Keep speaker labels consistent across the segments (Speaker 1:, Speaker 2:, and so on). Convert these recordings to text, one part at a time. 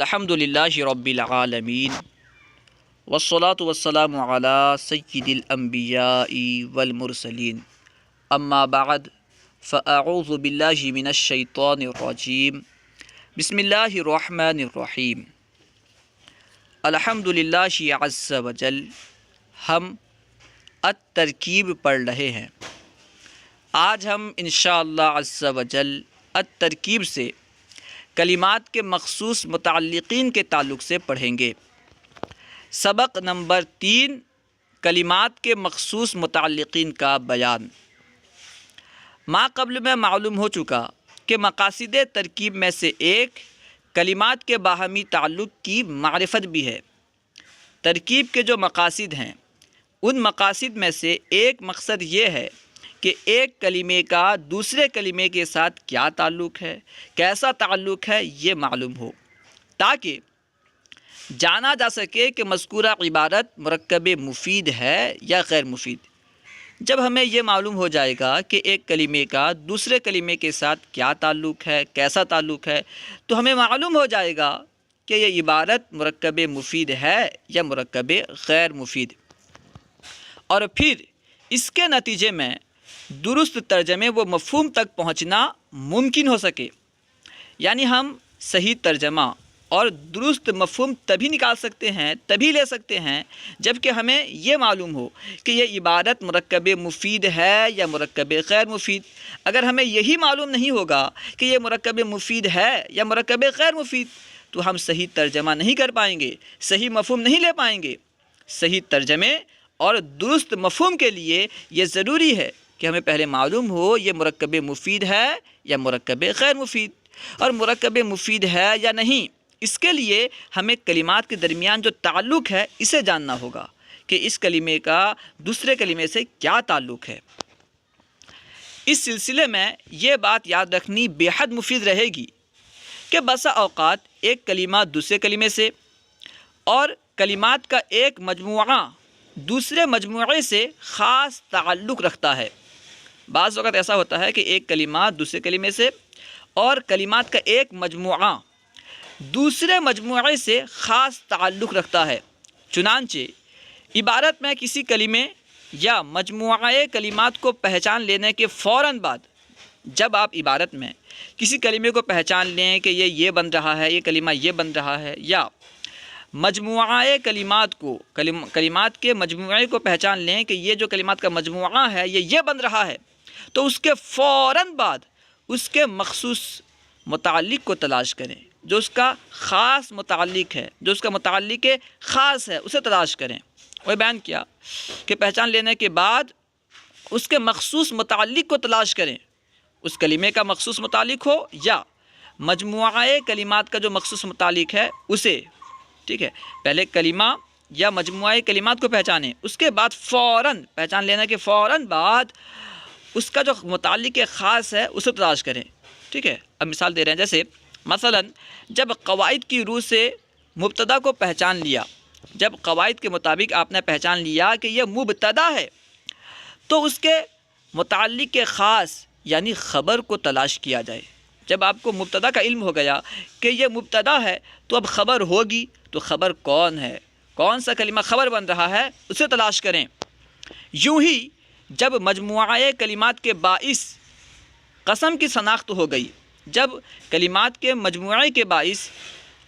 Speaker 1: الحمدللہ رب العالمین والصلاة والسلام علی سید الانبیاء والمرسلین اما بعد فاعوذ باللہ من الشیطان الرجیم بسم اللہ الرحمن الرحیم الحمدللہ عز وجل۔ ہم الترکیب پڑھ رہے ہیں۔ آج ہم انشاءاللہ عز وجل الترکیب سے کلمات کے مخصوص متعلقین کے تعلق سے پڑھیں گے۔ سبق نمبر 3، کلمات کے مخصوص متعلقین کا بیان۔ ما قبل میں معلوم ہو چکا کہ مقاصد ترکیب میں سے ایک کلمات کے باہمی تعلق کی معرفت بھی ہے۔ ترکیب کے جو مقاصد ہیں ان مقاصد میں سے ایک مقصد یہ ہے کہ ایک کلمے کا دوسرے کلمے کے ساتھ کیا تعلق ہے، کیسا تعلق ہے، یہ معلوم ہو، تاکہ جانا جا سکے کہ مذکورہ عبارت مرکب مفید ہے یا غیر مفید۔ جب ہمیں یہ معلوم ہو جائے گا کہ ایک کلمے کا دوسرے کلمے کے ساتھ کیا تعلق ہے، کیسا تعلق ہے، تو ہمیں معلوم ہو جائے گا کہ یہ عبارت مرکب مفید ہے یا مرکب غیر مفید، اور پھر اس کے نتیجے میں درست ترجمے و مفہوم تک پہنچنا ممکن ہو سکے۔ یعنی ہم صحیح ترجمہ اور درست مفہوم تبھی نکال سکتے ہیں، تبھی لے سکتے ہیں جب کہ ہمیں یہ معلوم ہو کہ یہ عبارت مرکب مفید ہے یا مرکب غیر مفید۔ اگر ہمیں یہی معلوم نہیں ہوگا کہ یہ مرکب مفید ہے یا مرکب غیر مفید تو ہم صحیح ترجمہ نہیں کر پائیں گے، صحیح مفہوم نہیں لے پائیں گے۔ صحیح ترجمے اور درست مفہوم کے لیے یہ ضروری ہے کہ ہمیں پہلے معلوم ہو یہ مرکب مفید ہے یا مرکب غیر مفید، اور مرکب مفید ہے یا نہیں اس کے لیے ہمیں کلمات کے درمیان جو تعلق ہے اسے جاننا ہوگا کہ اس کلمے کا دوسرے کلمے سے کیا تعلق ہے۔ اس سلسلے میں یہ بات یاد رکھنی بے حد مفید رہے گی کہ بسا اوقات ایک کلمہ دوسرے کلمے سے اور کلمات کا ایک مجموعہ دوسرے مجموعے سے خاص تعلق رکھتا ہے۔ بعض وقت ایسا ہوتا ہے کہ ایک کلمہ دوسرے کلمے سے اور کلمات کا ایک مجموعہ دوسرے مجموعے سے خاص تعلق رکھتا ہے۔ چنانچہ عبارت میں کسی کلمے یا مجموعہ کلمات کو پہچان لینے کے فوراً بعد جب آپ عبارت میں کسی کلمے کو پہچان لیں کہ یہ بن رہا ہے، یہ کلمہ یہ بن رہا ہے، یا مجموعہ کلمات کو کلمات کے مجموعے کو پہچان لیں کہ یہ جو کلمات کا مجموعہ ہے یہ بن رہا ہے، تو اس کے فوراً بعد اس کے مخصوص متعلق کو تلاش کریں، جو اس کا خاص متعلق ہے، جو اس کا متعلق خاص ہے اسے تلاش کریں۔ وہ بیان کیا کہ پہچان لینے کے بعد اس کے مخصوص متعلق کو تلاش کریں، اس کلمے کا مخصوص متعلق ہو یا مجموعہ کلمات کا جو مخصوص متعلق ہے اسے، ٹھیک ہے، پہلے کلمہ یا مجموعہ کلمات کو پہچانیں، اس کے بعد فوراً پہچان لینے کے فوراً بعد اس کا جو متعلق خاص ہے اسے تلاش کریں، ٹھیک ہے۔ اب مثال دے رہے ہیں، جیسے مثلاً جب قواعد کی روح سے مبتدا کو پہچان لیا، جب قواعد کے مطابق آپ نے پہچان لیا کہ یہ مبتدا ہے تو اس کے متعلق خاص یعنی خبر کو تلاش کیا جائے۔ جب آپ کو مبتدا کا علم ہو گیا کہ یہ مبتدا ہے تو اب خبر ہوگی، تو خبر کون ہے، کون سا کلمہ خبر بن رہا ہے اسے تلاش کریں۔ یوں ہی جب مجموعہ کلمات کے باعث قسم کی شناخت ہو گئی، جب کلمات کے مجموعے کے باعث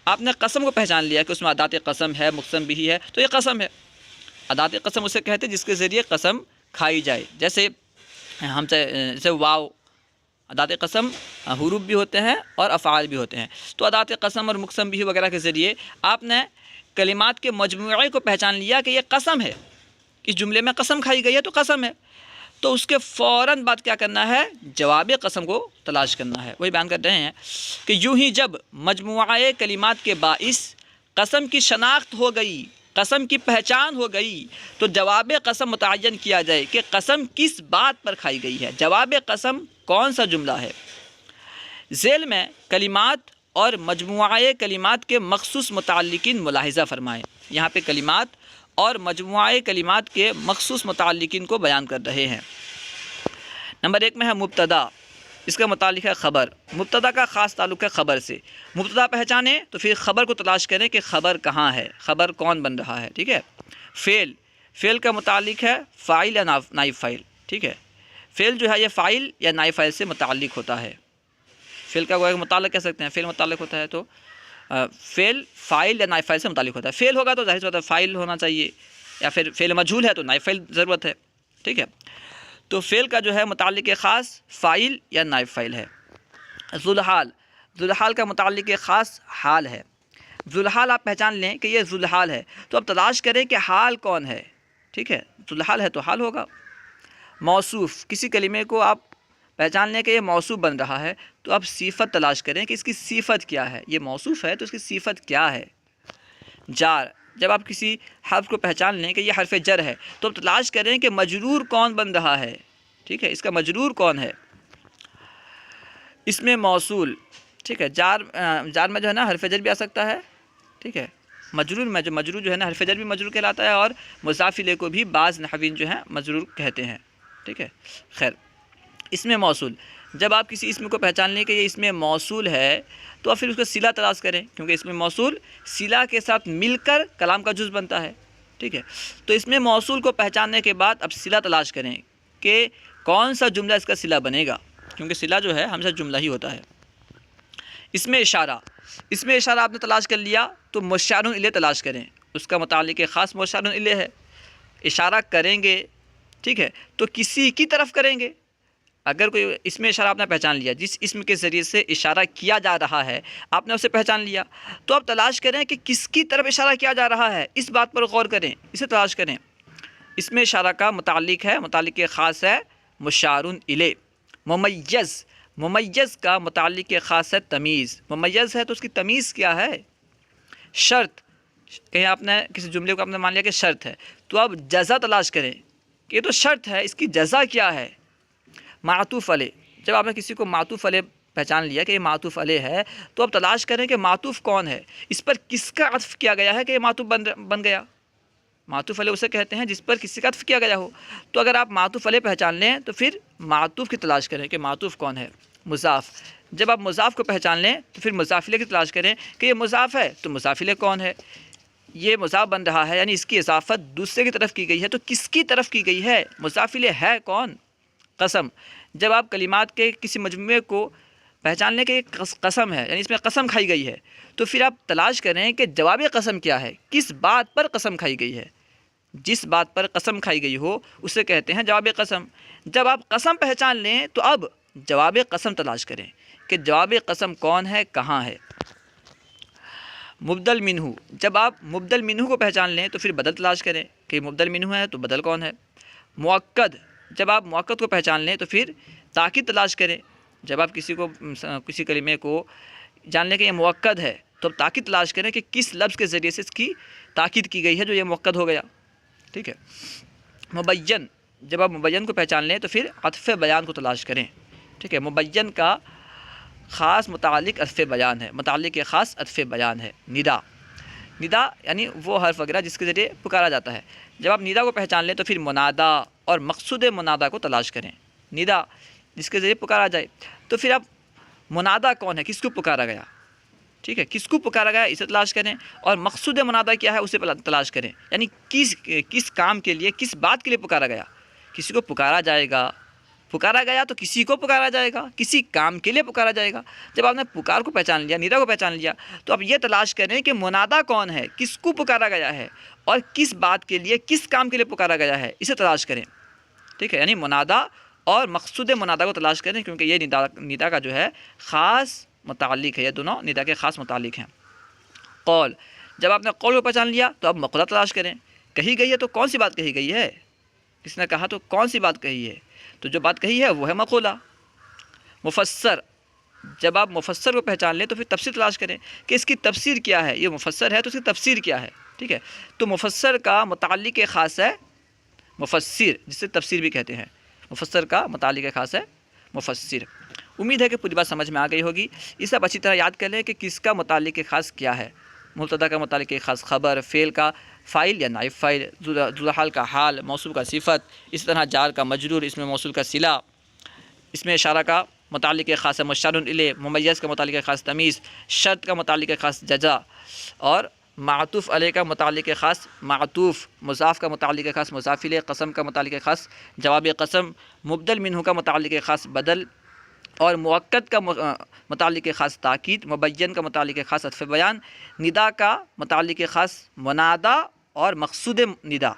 Speaker 1: آپ نے قسم کو پہچان لیا کہ اس میں ادات قسم ہے، مقسم بھی ہے، تو یہ قسم ہے۔ ادات قسم اسے کہتے ہیں جس کے ذریعے قسم کھائی جائے، جیسے جیسے واو، ادات قسم حروف بھی ہوتے ہیں اور افعال بھی ہوتے ہیں، تو ادات قسم اور مقسم بھی وغیرہ کے ذریعے آپ نے کلمات کے مجموعے کو پہچان لیا کہ یہ قسم ہے، اس جملے میں قسم کھائی گئی ہے تو قسم ہے، تو اس کے فوراً بعد کیا کرنا ہے، جواب قسم کو تلاش کرنا ہے۔ وہی بیان کر رہے ہیں کہ یوں ہی جب مجموعہ کلمات کے باعث قسم کی شناخت ہو گئی، قسم کی پہچان ہو گئی، تو جواب قسم متعین کیا جائے کہ قسم کس بات پر کھائی گئی ہے، جواب قسم کون سا جملہ ہے۔ ذیل میں کلمات اور مجموعہ کلمات کے مخصوص متعلقین ملاحظہ فرمائیں۔ یہاں پہ کلمات اور مجموعہ کلمات کے مخصوص متعلقین کو بیان کر رہے ہیں۔ نمبر 1 میں ہے مبتدا۔ اس کا متعلق ہے خبر، مبتدا کا خاص تعلق ہے خبر سے، مبتدا پہچانیں تو پھر خبر کو تلاش کریں کہ خبر کہاں ہے، خبر کون بن رہا ہے، ٹھیک ہے۔ فعل کا متعلق ہے فاعل یا نائب فاعل، ٹھیک ہے۔ فعل جو ہے یہ فاعل یا نائب فاعل سے متعلق ہوتا ہے، فعل کا وہ متعلق کہہ سکتے ہیں، فعل متعلق ہوتا ہے تو فعل فاعل یا نائب فاعل سے متعلق ہوتا ہے، فعل ہوگا تو ظاہر سی بات ہے فاعل ہونا چاہیے، یا پھر فعل مجہول ہے تو نائب فاعل ضرورت ہے، ٹھیک ہے۔ تو فعل کا جو ہے متعلق خاص فاعل یا نائب فاعل ہے۔ ذوالحال، ذوالحال کا متعلق خاص حال ہے، ذوالحال آپ پہچان لیں کہ یہ ذوالحال ہے تو اب تلاش کریں کہ حال کون ہے، ٹھیک ہے، ذوالحال ہے تو حال ہوگا۔ موصوف، کسی کلمے کو آپ پہچان لیں کہ یہ موصوف بن رہا ہے تو اب صفت تلاش کریں کہ اس کی صفت کیا ہے، یہ موصوف ہے تو اس کی صفت کیا ہے۔ جار، جب آپ کسی حرف کو پہچان لیں کہ یہ حرف جر ہے تو اب تلاش کریں کہ مجرور کون بن رہا ہے، ٹھیک ہے، اس کا مجرور کون ہے۔ اسم موصول، ٹھیک ہے، جار میں جو ہے نا حرف جر بھی آ سکتا ہے، ٹھیک ہے، مجرور جو ہے نا حرف جر بھی مجرور کہلاتا ہے، اور مضاف الیہ کو بھی بعض نحوین جو ہیں مجرور کہتے ہیں، ٹھیک ہے۔ خیر، اسم موصول، جب آپ کسی اسم کو پہچان لیں کہ یہ اسم موصول ہے تو آپ پھر اس کا صلہ تلاش کریں، کیونکہ اسم موصول صلہ کے ساتھ مل کر کلام کا جز بنتا ہے، ٹھیک ہے۔ تو اسم موصول کو پہچاننے کے بعد اب صلہ تلاش کریں کہ کون سا جملہ اس کا صلہ بنے گا، کیونکہ صلہ جو ہے ہمیشہ جملہ ہی ہوتا ہے۔ اسم اشارہ، اسم اشارہ آپ نے تلاش کر لیا تو مشار الیہ تلاش کریں، اس کا متعلق خاص مشار الیہ ہے، اشارہ کریں گے، ٹھیک ہے، تو کسی کی طرف کریں گے۔ اگر کوئی اسم اشارہ آپ نے پہچان لیا، جس اسم کے ذریعے سے اشارہ کیا جا رہا ہے آپ نے اسے پہچان لیا، تو اب تلاش کریں کہ کس کی طرف اشارہ کیا جا رہا ہے، اس بات پر غور کریں، اسے تلاش کریں۔ اسم اشارہ کا متعلق ہے، متعلق خاص ہے مشار الیہ۔ ممیز، ممیز کا متعلق خاص ہے تمیز، ممیز ہے تو اس کی تمیز کیا ہے۔ شرط، کہیں آپ نے کسی جملے کو آپ نے مان لیا کہ شرط ہے تو اب جزا تلاش کریں کہ یہ تو شرط ہے، اس کی جزا کیا ہے۔ معطوف علیہ، جب آپ نے کسی کو معطوف علیہ پہچان لیا کہ یہ معطوف علیہ ہے تو اب تلاش کریں کہ معطوف کون ہے، اس پر کس کا عطف کیا گیا ہے کہ یہ معطوف بن گیا۔ معطوف علیہ اسے کہتے ہیں جس پر کسی کا عطف کیا گیا ہو، تو اگر آپ معطوف علیہ پہچان لیں تو پھر معطوف کی تلاش کریں کہ معطوف کون ہے۔ مضاف، جب آپ مضاف کو پہچان لیں تو پھر مضاف الیہ کی تلاش کریں کہ یہ مضاف ہے تو مضاف الیہ کون ہے، یہ مضاف بن رہا ہے یعنی اس کی اضافت دوسرے کی طرف کی گئی ہے تو کس کی طرف کی گئی ہے، مضاف الیہ ہے کون۔ قسم، جب آپ کلمات کے کسی مجموعے کو پہچان لیں کہ یہ قسم ہے یعنی اس میں قسم کھائی گئی ہے تو پھر آپ تلاش کریں کہ جواب قسم کیا ہے، کس بات پر قسم کھائی گئی ہے، جس بات پر قسم کھائی گئی ہو اسے کہتے ہیں جواب قسم۔ جب آپ قسم پہچان لیں تو اب جواب قسم تلاش کریں کہ جواب قسم کون ہے، کہاں ہے۔ مبدل منہ، جب آپ مبدل منہ کو پہچان لیں تو پھر بدل تلاش کریں کہ مبدل منہ ہے تو بدل کون ہے۔ مؤکد، جب آپ مؤکد کو پہچان لیں تو پھر تاکید تلاش کریں، جب آپ کسی کلمے کو جان لیں کہ یہ مؤکد ہے تو اب تاکید تلاش کریں کہ کس لفظ کے ذریعے سے اس کی تاکید کی گئی ہے جو یہ مؤکد ہو گیا، ٹھیک ہے۔ مبین، جب آپ مبین کو پہچان لیں تو پھر عطف بیان کو تلاش کریں، ٹھیک ہے۔ مبین کا خاص متعلق عطف بیان ہے، متعلق خاص عطف بیان ہے۔ ندا، ندا یعنی وہ حرف وغیرہ جس کے ذریعے پکارا جاتا ہے، جب آپ ندا کو پہچان لیں تو پھر منادا اور مقصود منادا کو تلاش کریں۔ ندا جس کے ذریعے پکارا جائے تو پھر اب منادا کون ہے، کس کو پکارا گیا، ٹھیک ہے، کس کو پکارا گیا اسے تلاش کریں، اور مقصود منادا کیا ہے اسے تلاش کریں، یعنی کس کام کے لیے، کس بات کے لیے پکارا گیا۔ کسی کو پکارا جائے گا، پکارا گیا تو کسی کو پکارا جائے گا، کسی کام کے لیے پکارا جائے گا۔ جب آپ نے پکار کو پہچان لیا، ندا کو پہچان لیا تو اب یہ تلاش کریں کہ منادا کون ہے، کس کو پکارا گیا ہے اور کس بات کے لیے، کس کام کے لیے پکارا گیا ہے، اسے تلاش کریں، ٹھیک ہے۔ یعنی منادا اور مقصود منادا کو تلاش کریں کیونکہ یہ ندا کا جو ہے خاص متعلق ہے، یہ دونوں ندا کے خاص متعلق ہیں۔ قول، جب آپ نے قول کو پہچان لیا تو اب مقولہ تلاش کریں، کہی گئی ہے تو کون سی بات کہی گئی ہے، کس نے کہا تو کون سی بات کہی ہے، تو جو بات کہی ہے وہ ہے مقولہ۔ مفسر، جب آپ مفسر کو پہچان لیں تو پھر تفسیر تلاش کریں کہ اس کی تفسیر کیا ہے، یہ مفسر ہے تو اس کی تفسیر کیا ہے، ٹھیک ہے۔ تو مفسر کا متعلق خاص ہے مفسر، جسے تفسیر بھی کہتے ہیں، مفسر کا متعلق خاص ہے مفسر۔ امید ہے کہ پوری بات سمجھ میں آ گئی ہوگی۔ یہ سب اچھی طرح یاد کر لیں کہ کس کا متعلق خاص کیا ہے، مبتدا کا متعلق خاص خبر، فعل کا فاعل یا نائب فاعل، ذوالحال کا حال، موصوف کا صفت، اس طرح جار کا مجرور، اسم موصول کا صلہ، اسم اشارہ کا متعلق خاص ہے، مشار الیہ ممیز کا متعلق خاص تمیز، شرط کا متعلق خاص جزا، اور معطوف علیہ کا متعلق خاص معطوف، مضاف کا متعلق خاص مضاف الیہ، قسم کا متعلق خاص جواب قسم، مبدل منہ کا متعلق خاص بدل، اور مؤکد کا متعلق خاص تاکید، مبین کا متعلق خاص عطف بیان، ندا کا متعلق خاص منادا اور مقصود ندا،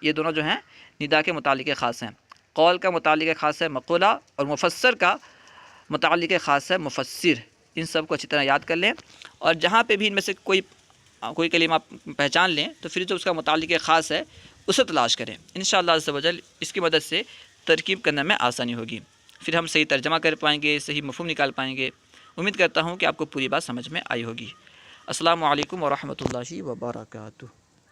Speaker 1: یہ دونوں جو ہیں ندا کے متعلق خاص ہیں۔ قول کا متعلق خاص ہے مقولہ، اور مفسر کا متعلق خاص ہے مفسر۔ ان سب کو اچھی طرح یاد کر لیں، اور جہاں پہ بھی ان میں سے کوئی کلمہ آپ پہچان لیں تو پھر جو اس کا متعلق خاص ہے اسے تلاش کریں، انشاءاللہ عز و جل اس کی مدد سے ترکیب کرنے میں آسانی ہوگی، پھر ہم صحیح ترجمہ کر پائیں گے، صحیح مفہوم نکال پائیں گے۔ امید کرتا ہوں کہ آپ کو پوری بات سمجھ میں آئی ہوگی۔ السلام علیکم ورحمۃ اللہ وبرکاتہ۔